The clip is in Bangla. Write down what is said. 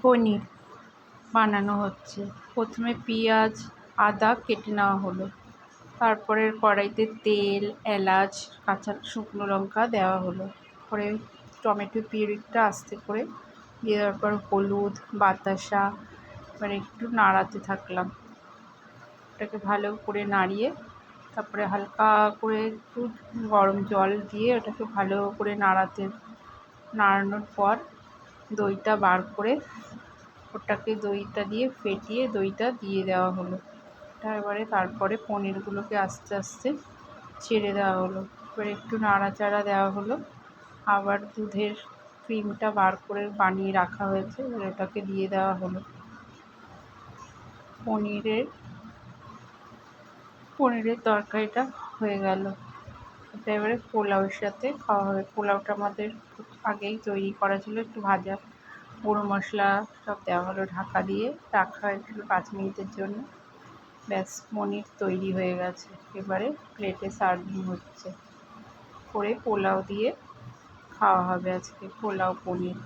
পনির বানানো হচ্ছে। প্রথমে পেঁয়াজ আদা কেটে নেওয়া হলো, তারপরে কড়াইতে তেল, এলাচ, কাঁচা শুকনো লঙ্কা দেওয়া হলো। পরে টমেটো পিউরিটা আস্তে করে দিয়ে দেওয়ার পর হলুদ, বাতাসা, এবার একটু নাড়াতে থাকলাম। ওটাকে ভালো করে নাড়িয়ে তারপরে হালকা করে একটু গরম জল দিয়ে ওটাকে ভালো করে নাড়ানোর পর দইটা বার করে ওটাকে দইটা দিয়ে ফেটিয়ে দইটা দিয়ে দেওয়া হলো। তারপরে পনিরগুলোকে আস্তে আস্তে ছেড়ে দেওয়া হলো। এবার একটু নাড়াচাড়া দেওয়া হলো। আবার দুধের ক্রিমটা বার করে বানিয়ে রাখা হয়েছে, এবার ওটাকে দিয়ে দেওয়া হলো। পনিরের তরকারিটা হয়ে গেল। এটা এবারে পোলাওয়ের সাথে খাওয়া হবে। পোলাওটা আমাদের আগেই তৈরি করা ছিল, একটু ভাজা গুঁড়ো মশলা সব দেওয়া হলো, ঢাকা দিয়ে রাখা হয়েছিল 5 মিনিটের জন্য। ব্যাস, পনির তৈরি হয়ে গেছে। এবারে প্লেটে সার্ভিং হচ্ছে করে পোলাও দিয়ে খাওয়া হবে আজকে, পোলাও পনির।